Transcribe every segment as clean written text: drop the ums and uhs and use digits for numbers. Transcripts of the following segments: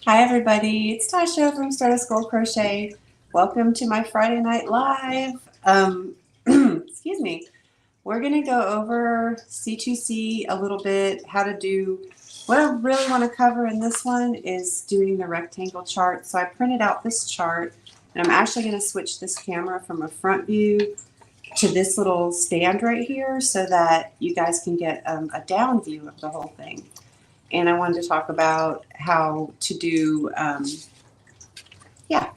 Hi everybody, it's Tasha from Start a School Crochet. Welcome to my Friday Night Live. Excuse me. We're going to go over C2C a little bit, how to do, what I really want to cover in this one is doing the rectangle chart. So I printed out this chart and I'm actually going to switch this camera from a front view to this little stand right here so that you guys can get a down view of the whole thing. And I wanted to talk about how to do, yeah,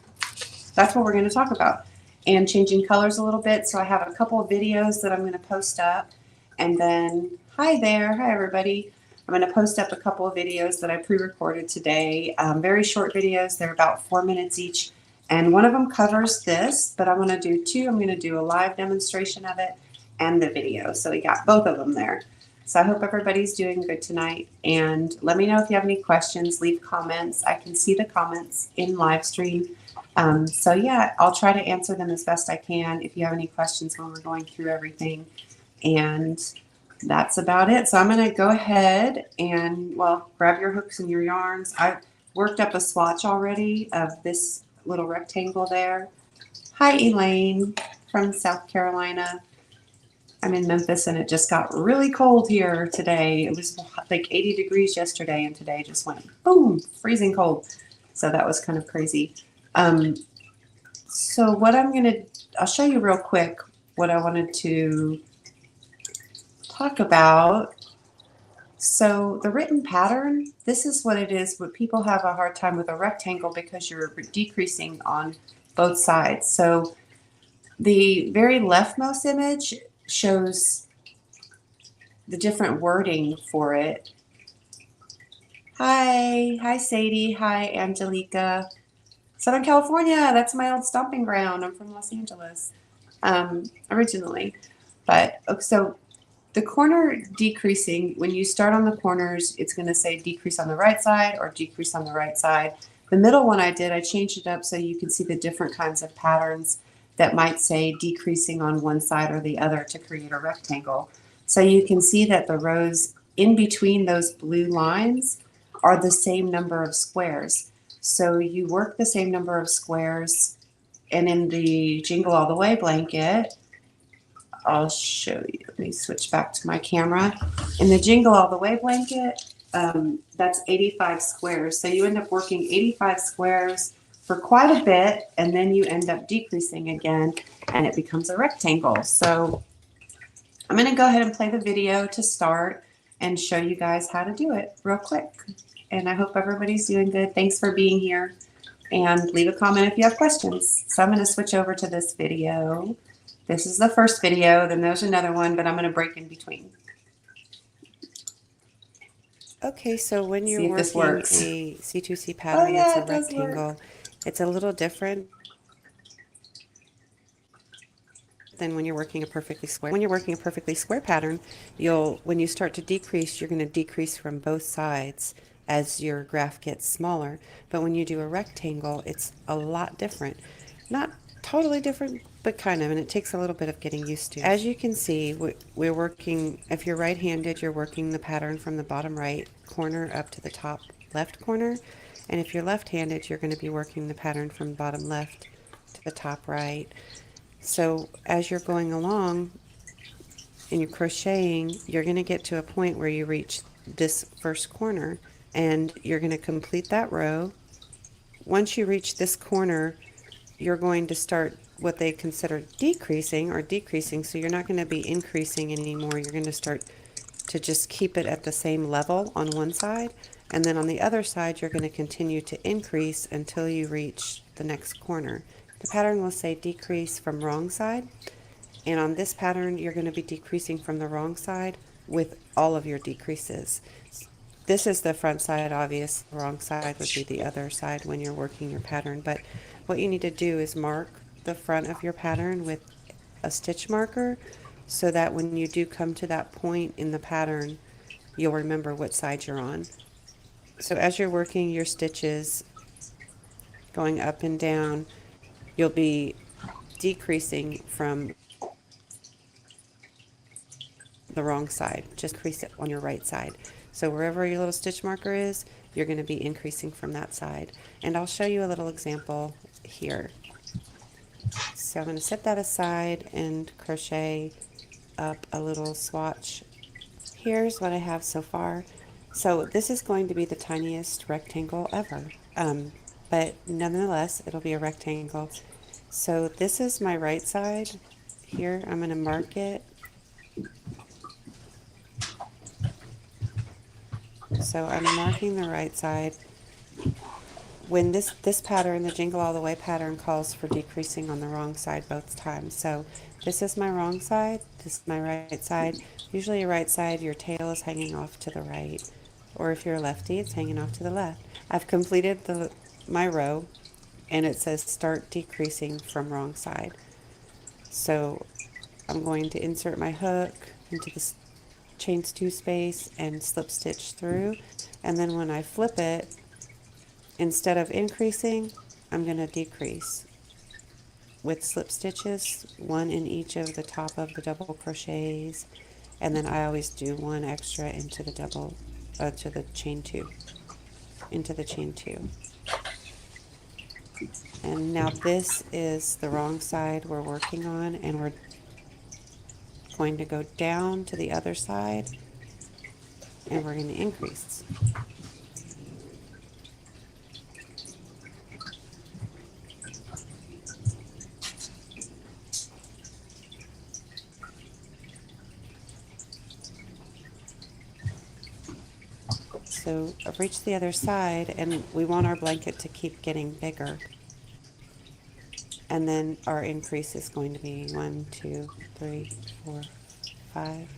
that's what we're going to talk about. And changing colors a little bit. So I have a couple of videos that I'm going to post up. And then, hi there. Hi, everybody. I'm going to post up a couple of videos that I pre-recorded today. Very short videos. They're about 4 minutes each. And one of them covers this, but I'm going to do two. I'm going to do a live demonstration of it and the video. So we got both of them there. So I hope everybody's doing good tonight. And let me know if you have any questions. Leave comments. I can see the comments in live stream. So yeah, I'll try to answer them as best I can if you have any questions when we're going through everything. And that's about it. So I'm going to go ahead and, well, grab your hooks and your yarns. I worked up a swatch already of this little rectangle there. Hi, Elaine from South Carolina. I'm in Memphis and it just got really cold here today. It was like 80 degrees yesterday and today just went boom, freezing cold. So that was kind of crazy. Um, so what I'll show you real quick what I wanted to talk about. So the written pattern, this is what it is. What people have a hard time with a rectangle because you're decreasing on both sides. So the very leftmost image shows the different wording for it. Hi Sadie, hi Angelica. Southern California, that's my old stomping ground. I'm from Los Angeles originally. But so the corner decreasing, when you start on the corners, it's going to say decrease on the right side or decrease on the right side. The middle one I changed it up so you can see the different kinds of patterns that might say decreasing on one side or the other to create a rectangle. So you can see that the rows in between those blue lines are the same number of squares. So you work the same number of squares, and in the Jingle All the Way blanket, I'll show you. Let me switch back to my camera. In the Jingle All the Way blanket, that's 85 squares. So you end up working 85 squares for quite a bit, and then you end up decreasing again, and it becomes a rectangle. So I'm going to go ahead and play the video to start and show you guys how to do it real quick. And I hope everybody's doing good. Thanks for being here. And leave a comment if you have questions. So I'm going to switch over to this video. This is the first video, then there's another one, but I'm going to break in between. Okay, so when you're working a C2C pattern, yeah, it's a rectangle. It's a little different than when you're working a perfectly square. When you're working a perfectly square pattern, when you start to decrease, you're going to decrease from both sides as your graph gets smaller. But when you do a rectangle, it's a lot different. Not totally different, but kind of, and it takes a little bit of getting used to. As you can see, we're working, if you're right-handed, you're working the pattern from the bottom right corner up to the top left corner. And if you're left-handed, you're going to be working the pattern from the bottom left to the top right. So as you're going along and you're crocheting, you're going to get to a point where you reach this first corner and you're going to complete that row. Once you reach this corner, you're going to start what they consider decreasing. So you're not going to be increasing anymore. You're going to start to just keep it at the same level on one side. And then on the other side, you're going to continue to increase until you reach the next corner. The pattern will say decrease from wrong side. And on this pattern, you're going to be decreasing from the wrong side with all of your decreases. This is the front side, obvious. The wrong side would be the other side when you're working your pattern. But what you need to do is mark the front of your pattern with a stitch marker so that when you do come to that point in the pattern, you'll remember what side you're on. So as you're working your stitches, going up and down, you'll be decreasing from the wrong side. Just crease it on your right side. So wherever your little stitch marker is, you're going to be increasing from that side. And I'll show you a little example here. So I'm going to set that aside and crochet up a little swatch. Here's what I have so far. So this is going to be the tiniest rectangle ever, but nonetheless it'll be a rectangle. So this is my right side. Here I'm going to mark it. So I'm marking the right side. When this pattern, the Jingle All the Way pattern, calls for decreasing on the wrong side both times. So this is my wrong side, this is my right side. Usually your right side, your tail is hanging off to the right, or if you're a lefty, it's hanging off to the left. I've completed my row, and it says start decreasing from wrong side. So I'm going to insert my hook into the chain 2 space and slip stitch through, and then when I flip it, instead of increasing, I'm going to decrease with slip stitches, one in each of the top of the double crochets, and then I always do one extra into the to the chain 2, into the chain 2. And now this is the wrong side we're working on, and we're going to go down to the other side, and we're going to increase. So I've reached the other side, and we want our blanket to keep getting bigger. And then our increase is going to be 1, 2, 3, 4, 5.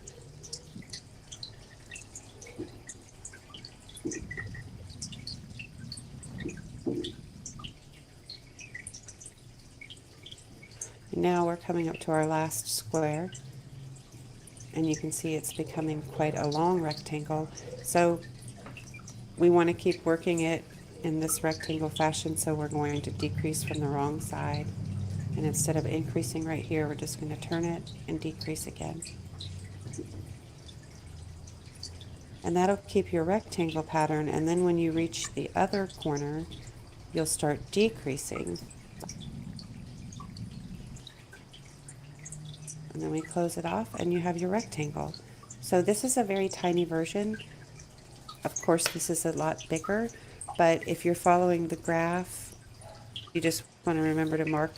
Now we're coming up to our last square, and you can see it's becoming quite a long rectangle. So we want to keep working it in this rectangle fashion, so we're going to decrease from the wrong side. And instead of increasing right here, we're just going to turn it and decrease again. And that'll keep your rectangle pattern, and then when you reach the other corner, you'll start decreasing. And then we close it off, and you have your rectangle. So this is a very tiny version. Of course, this is a lot bigger, but if you're following the graph, you just want to remember to mark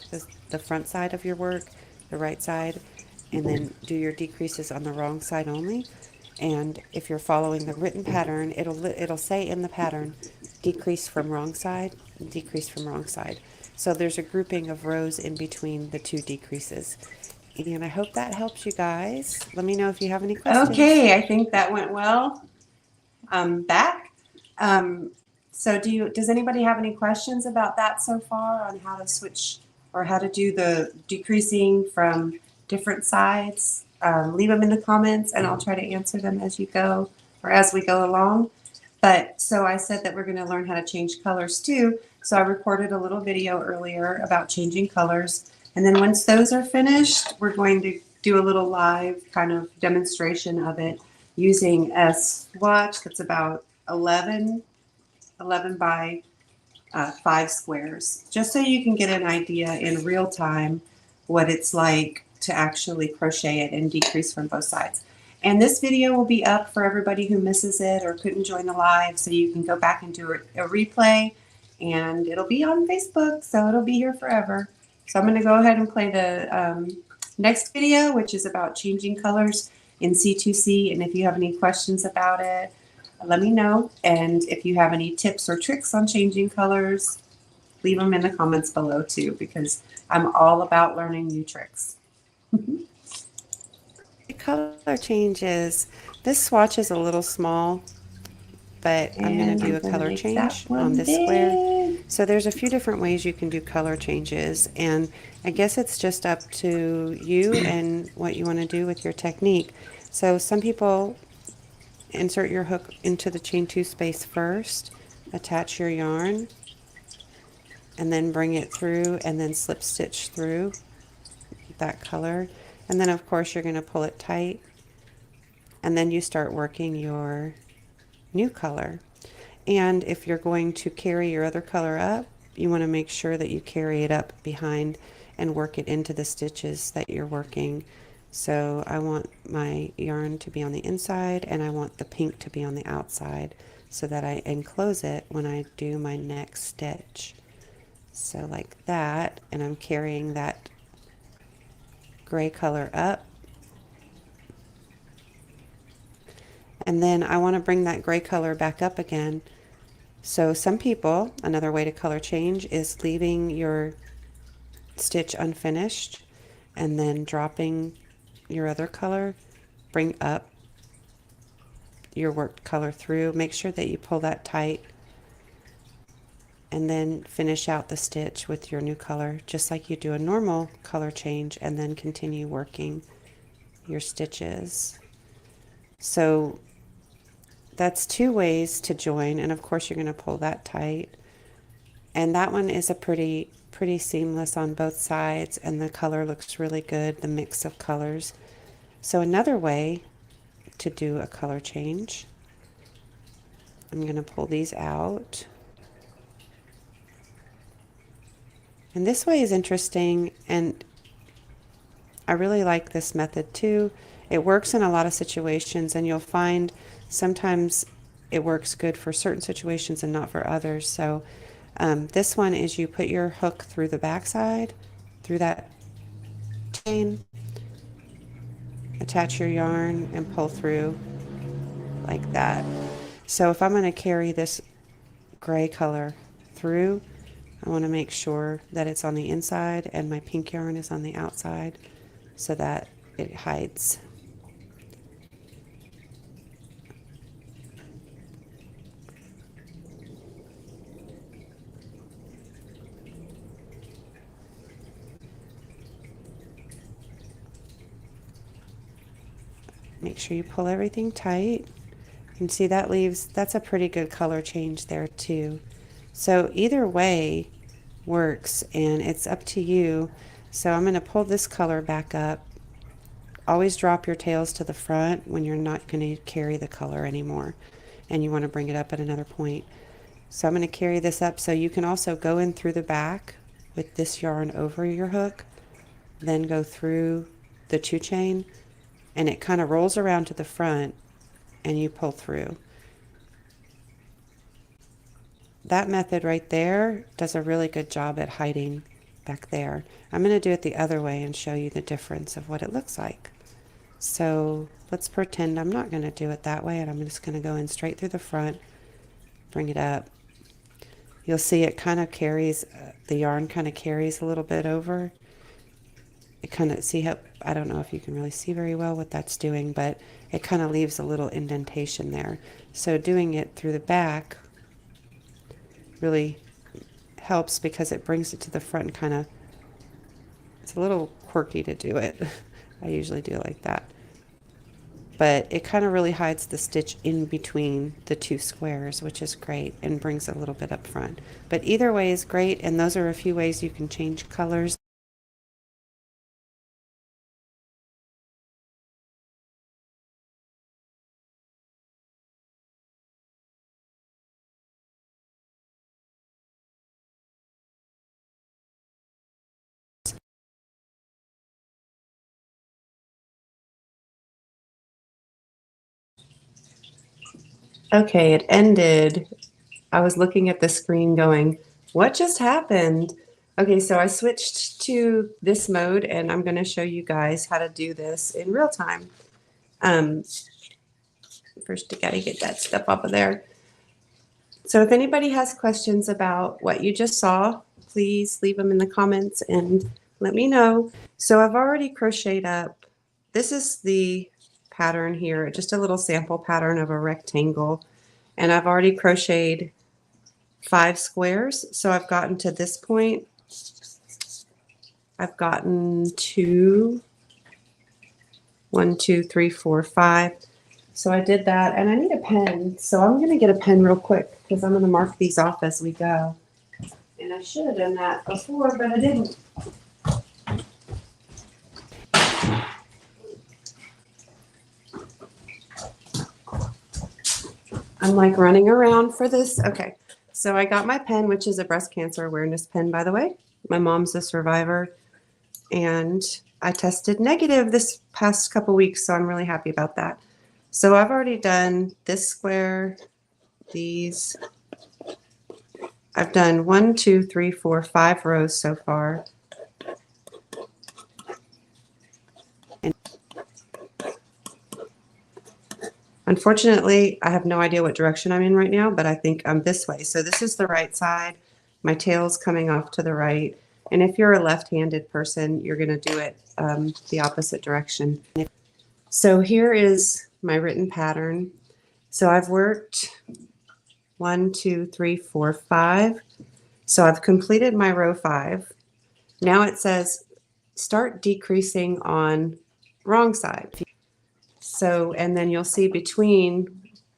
the front side of your work, the right side, and then do your decreases on the wrong side only. And if you're following the written pattern, it'll say in the pattern, decrease from wrong side, decrease from wrong side. So there's a grouping of rows in between the two decreases. And I hope that helps you guys. Let me know if you have any questions. Okay, I think that went well. Back. So does anybody have any questions about that so far on how to switch or how to do the decreasing from different sides? Leave them in the comments and I'll try to answer them as you go or as we go along. But so I said that we're going to learn how to change colors too. So I recorded a little video earlier about changing colors. And then once those are finished, we're going to do a little live kind of demonstration of it using a swatch that's about 11 by 5 squares, just so you can get an idea in real time what it's like to actually crochet it and decrease from both sides. And this video will be up for everybody who misses it or couldn't join the live, so you can go back and do a replay, and it'll be on Facebook, so it'll be here forever. So I'm going to go ahead and play the next video, which is about changing colors in C2C, and if you have any questions about it, let me know. And if you have any tips or tricks on changing colors, leave them in the comments below too, because I'm all about learning new tricks. The color changes. This swatch is a little small, but I'm going to do a color change on this square. So there's a few different ways you can do color changes, and I guess it's just up to you and what you want to do with your technique. So some people insert your hook into the chain 2 space first, attach your yarn, and then bring it through and then slip stitch through that color. And then of course you're going to pull it tight, and then you start working your new color. And if you're going to carry your other color up, you want to make sure that you carry it up behind and work it into the stitches that you're working. So I want my yarn to be on the inside and I want the pink to be on the outside so that I enclose it when I do my next stitch. So like that, and I'm carrying that gray color up. And then I want to bring that gray color back up again. So some people, another way to color change is leaving your stitch unfinished and then dropping your other color, bring up your worked color through, make sure that you pull that tight, and then finish out the stitch with your new color just like you do a normal color change, and then continue working your stitches. So that's two ways to join, and of course you're going to pull that tight, and that one is a pretty seamless on both sides, and the color looks really good, the mix of colors. So another way to do a color change, I'm going to pull these out, and this way is interesting, and I really like this method too. It works in a lot of situations, and you'll find sometimes it works good for certain situations and not for others. So this one is you put your hook through the back side, through that chain, attach your yarn and pull through like that. So if I'm going to carry this gray color through, I want to make sure that it's on the inside and my pink yarn is on the outside so that it hides. Make sure you pull everything tight. You can see that leaves, that's a pretty good color change there too. So either way works, and it's up to you. So I'm going to pull this color back up. Always drop your tails to the front when you're not going to carry the color anymore and you want to bring it up at another point. So I'm going to carry this up, so you can also go in through the back with this yarn over your hook, then go through the 2 chain, and it kind of rolls around to the front and you pull through. That method right there does a really good job at hiding back there. I'm going to do it the other way and show you the difference of what it looks like. So let's pretend I'm not going to do it that way, and I'm just going to go in straight through the front, bring it up. You'll see it kind of carries, the yarn kind of carries a little bit over. It kind of, see how, I don't know if you can really see very well what that's doing, but it kind of leaves a little indentation there. So doing it through the back really helps because it brings it to the front and kind of, it's a little quirky to do it. I usually do it like that. But it kind of really hides the stitch in between the 2 squares, which is great, and brings a little bit up front. But either way is great, and those are a few ways you can change colors. Okay, it ended. I was looking at the screen going, what just happened? Okay, so I switched to this mode, and I'm going to show you guys how to do this in real time. First, you got to get that stuff off of there. So if anybody has questions about what you just saw, please leave them in the comments and let me know. So I've already crocheted up. This is the pattern here, just a little sample pattern of a rectangle. And I've already crocheted 5 squares. So I've gotten to this point. I've gotten to 1, 2, 3, 4, 5. So I did that, and I need a pen. So I'm going to get a pen real quick because I'm going to mark these off as we go. And I should have done that before, but I didn't. I'm like running around for this. Okay, so I got my pen, which is a breast cancer awareness pen, by the way. My mom's a survivor, and I tested negative this past couple weeks, so I'm really happy about that. So I've already done this square, these. I've done 1, 2, 3, 4, 5 rows so far. Unfortunately, I have no idea what direction I'm in right now, but I think I'm this way. So this is the right side. My tail's coming off to the right. And if you're a left-handed person, you're going to do it the opposite direction. So here is my written pattern. So I've worked 1, 2, 3, 4, 5. So I've completed my row 5. Now it says start decreasing on wrong side. So, and then you'll see between,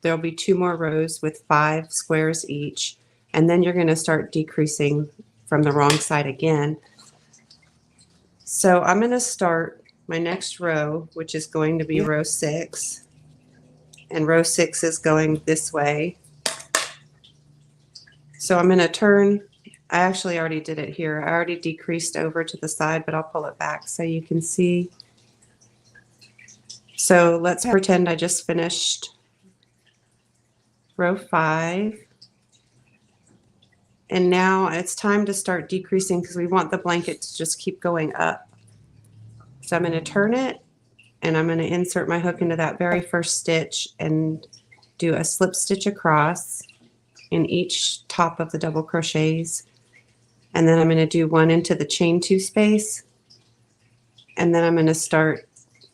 there'll be 2 more rows with 5 squares each. And then you're going to start decreasing from the wrong side again. So I'm going to start my next row, which is going to be row 6. And row 6 is going this way. So I'm going to turn, I actually already did it here. I already decreased over to the side, but I'll pull it back so you can see. So let's pretend I just finished row 5. And now it's time to start decreasing because we want the blanket to just keep going up. So I'm going to turn it and I'm going to insert my hook into that very first stitch and do a slip stitch across in each top of the double crochets. And then I'm going to do 1 into the chain 2 space. And then I'm going to start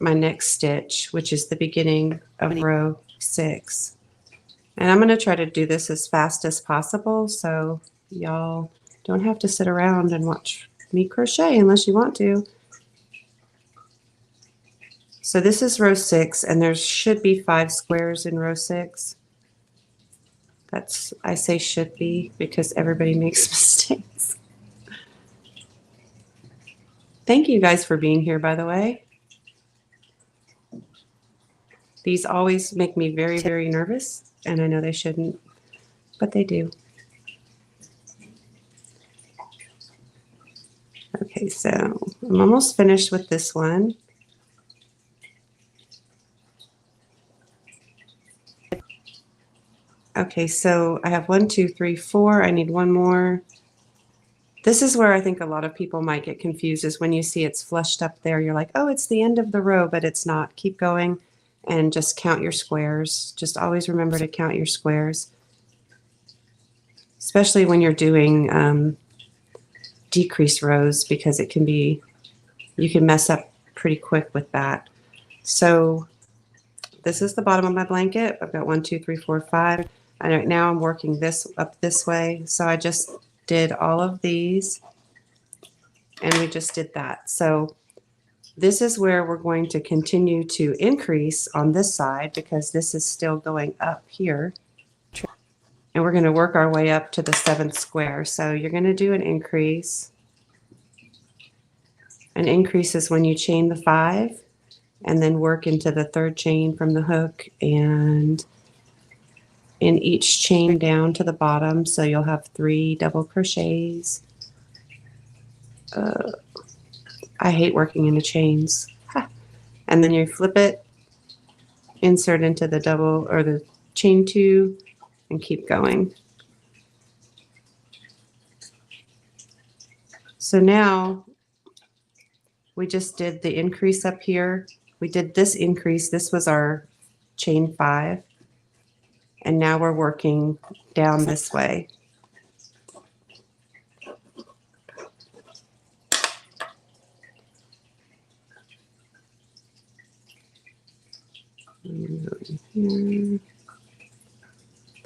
my next stitch, which is the beginning of row 6. And I'm going to try to do this as fast as possible so y'all don't have to sit around and watch me crochet unless you want to. So this is row 6 and there should be 5 squares in row 6. That's, I say should be because everybody makes mistakes. Thank you guys for being here, by the way. These always make me very, very nervous, and I know they shouldn't, but they do. Okay, so I'm almost finished with this one. Okay, so I have 1, 2, 3, 4. I need 1 more. This is where I think a lot of people might get confused is when you see it's flushed up there, you're like, oh, it's the end of the row, but it's not. Keep going. And just count your squares. Just always remember to count your squares, especially when you're doing decrease rows because it can be, you can mess up pretty quick with that. So this is the bottom of my blanket. I've got 1, 2, 3, 4, 5. And right now I'm working this up this way. So I just did all of these and we just did that. So this is where we're going to continue to increase on this side because this is still going up here. And we're going to work our way up to the 7th square. So you're going to do an increase. An increase is when you chain the 5 and then work into the 3rd chain from the hook and in each chain down to the bottom. So you'll have 3 double crochets. I hate working into chains. And then you flip it, insert into the double or the chain 2 and keep going. So now we just did the increase up here. We did this increase. This was our chain 5. And now we're working down this way.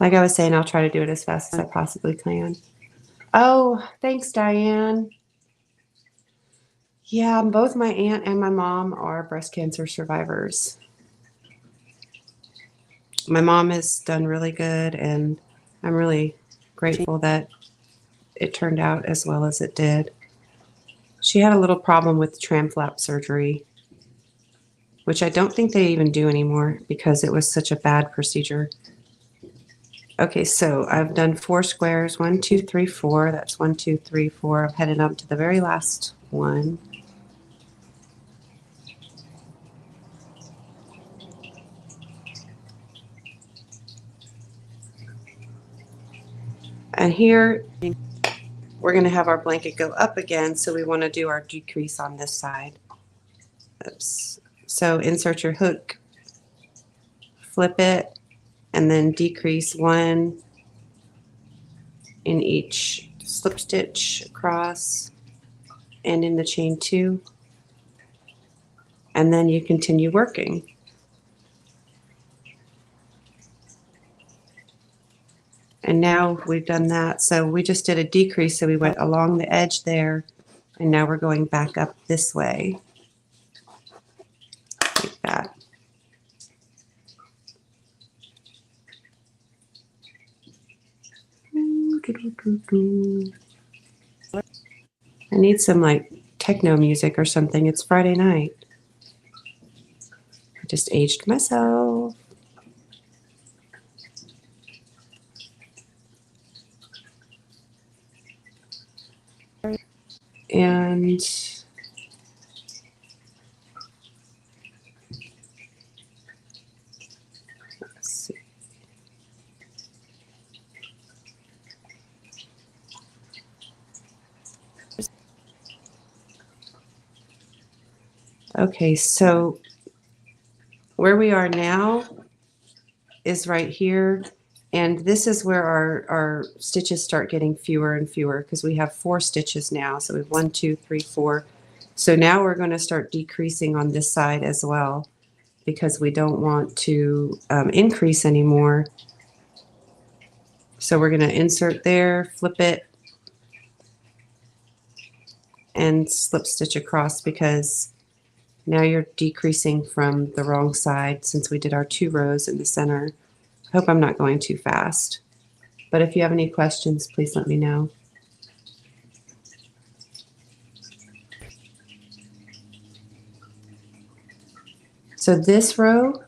Like I was saying, I'll try to do it as fast as I possibly can. Oh, thanks, Diane. Yeah, both my aunt and my mom are breast cancer survivors. My mom has done really good, and I'm really grateful that it turned out as well as it did. She had a little problem with tram flap surgery, which I don't think they even do anymore because it was such a bad procedure. Okay, so I've done 4 squares, 1, 2, 3, 4. That's 1, 2, 3, 4. I'm headed up to the very last one. And here we're going to have our blanket go up again, so we want to do our decrease on this side. Oops. So insert your hook, flip it, and then decrease 1 in each slip stitch across and in the chain 2. And then you continue working. And now we've done that. So we just did a decrease. So we went along the edge there, and now we're going back up this way, like that. I need some like techno music or something. It's Friday night. I just aged myself. And let's see. Okay, so where we are now is right here, and this is where our stitches start getting fewer and fewer because we have 4 stitches now. So we have 1, 2, 3, 4. So now we're going to start decreasing on this side as well because we don't want to increase anymore. So we're going to insert there, flip it, and slip stitch across because now you're decreasing from the wrong side since we did our 2 rows in the center. I hope I'm not going too fast, but if you have any questions, please let me know. So this row,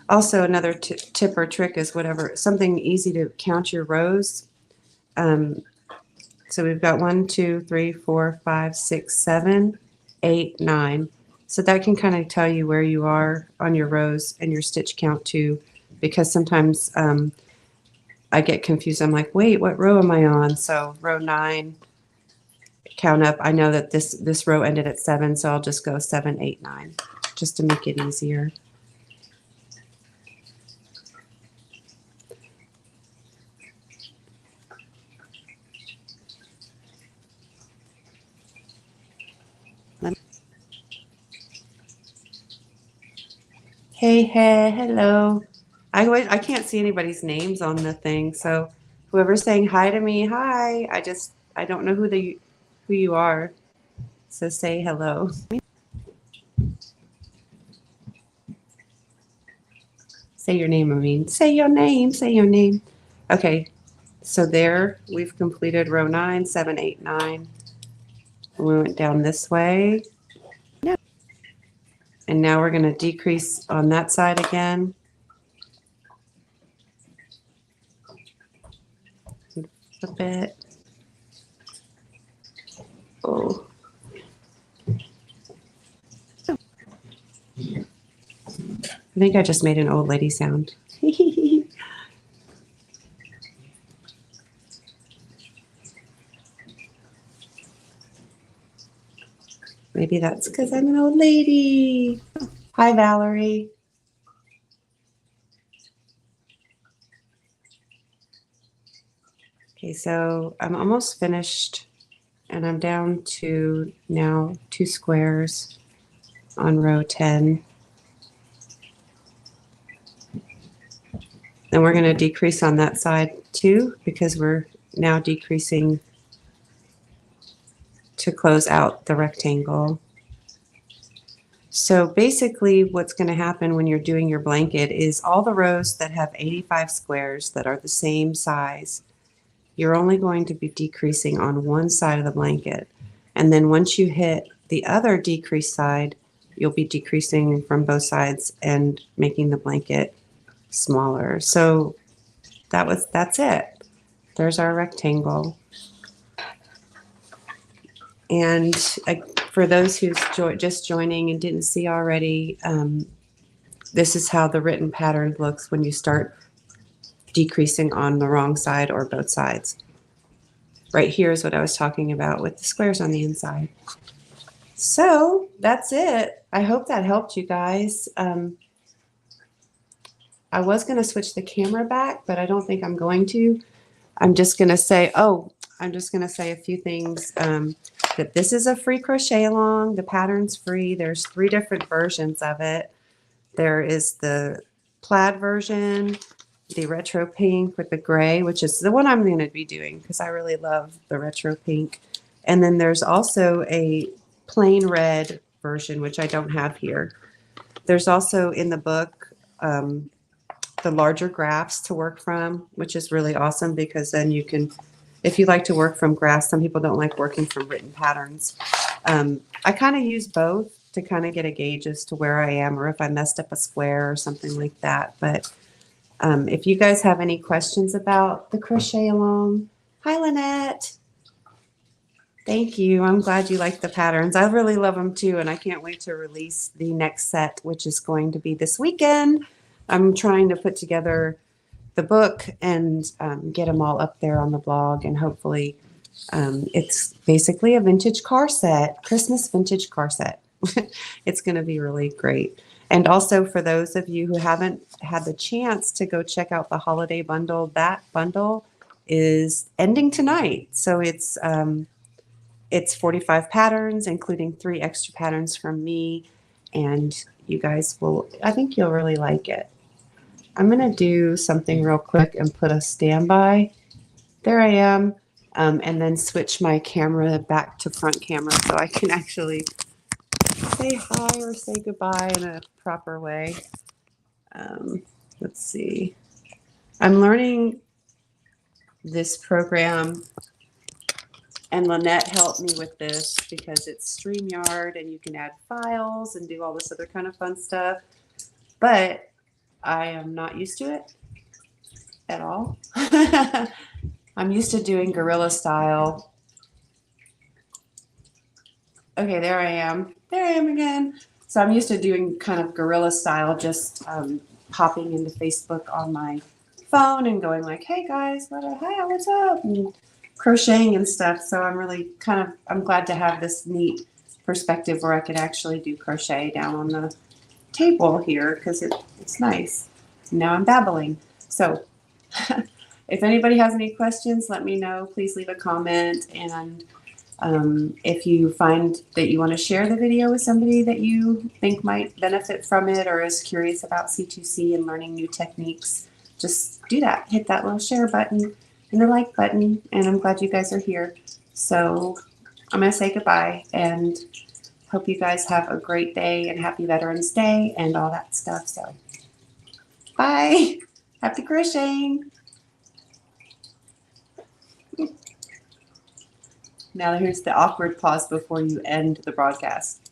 also another tip or trick is whatever, something easy to count your rows. So we've got 1, 2, 3, 4, 5, 6, 7, 8, 9. So that can kind of tell you where you are on your rows and your stitch count too, because sometimes I get confused. I'm like, wait, what row am I on? So row 9, count up. I know that this row ended at 7, so I'll just go 7, 8, 9, just to make it easier. Hey, hey, hello. I can't see anybody's names on the thing, so whoever's saying hi to me, hi. I don't know who you are, so say hello. Say your name, I mean. Say your name, say your name. Okay, so there we've completed row 9, 7, 8, 9. We went down this way. And now we're going to decrease on that side again. Flip it. Oh. I think I just made an old lady sound. Maybe that's because I'm an old lady. Hi, Valerie. Okay, so I'm almost finished, and I'm down to now 2 squares on row 10. And we're going to decrease on that side too, because we're now decreasing to close out the rectangle. So basically what's going to happen when you're doing your blanket is all the rows that have 85 squares that are the same size, you're only going to be decreasing on one side of the blanket. And then once you hit the other decrease side, you'll be decreasing from both sides and making the blanket smaller. So that's it. There's our rectangle. And for those who's just joining and didn't see already, this is how the written pattern looks when you start decreasing on the wrong side or both sides. Right here is what I was talking about with the squares on the inside. So that's it. I hope that helped you guys. I was going to switch the camera back, but I don't think I'm going to. I'm just going to say, a few things. That this is a free crochet along. The pattern's free. There's 3 different versions of it. There is the plaid version, the retro pink with the gray, which is the one I'm going to be doing because I really love the retro pink. And then there's also a plain red version, which I don't have here. There's also in the book the larger graphs to work from, which is really awesome because then you can, if you like to work from graphs, some people don't like working from written patterns. I kind of use both to kind of get a gauge as to where I am or if I messed up a square or something like that. But if you guys have any questions about the crochet along, hi Lynette. Thank you. I'm glad you like the patterns. I really love them too, and I can't wait to release the next set, which is going to be this weekend. I'm trying to put together the book and get them all up there on the blog, and hopefully it's basically a vintage car set, Christmas vintage car set. It's going to be really great. And also for those of you who haven't had the chance to go check out the holiday bundle, that bundle is ending tonight. So it's 45 patterns, including 3 extra patterns from me. And you guys will, I think you'll really like it. I'm going to do something real quick and put a standby. There I am. And then switch my camera back to front camera so I can actually say hi or say goodbye in a proper way. Let's see. I'm learning this program, and Lynette helped me with this because it's StreamYard and you can add files and do all this other kind of fun stuff. But I am not used to it at all. I'm used to doing guerrilla style. Okay, there I am. There I am again. So I'm used to doing kind of guerrilla style, just popping into Facebook on my phone and going like, hey guys, hi, what's up? And crocheting and stuff. So I'm really I'm glad to have this neat perspective where I could actually do crochet down on the table here because it's nice. Now I'm babbling. So if anybody has any questions, let me know. Please leave a comment. And if you find that you want to share the video with somebody that you think might benefit from it or is curious about C2C and learning new techniques, just do that. Hit that little share button and the like button. And I'm glad you guys are here. So I'm going to say goodbye and hope you guys have a great day and happy Veterans Day and all that stuff. So bye. Happy crocheting. Now here's the awkward pause before you end the broadcast.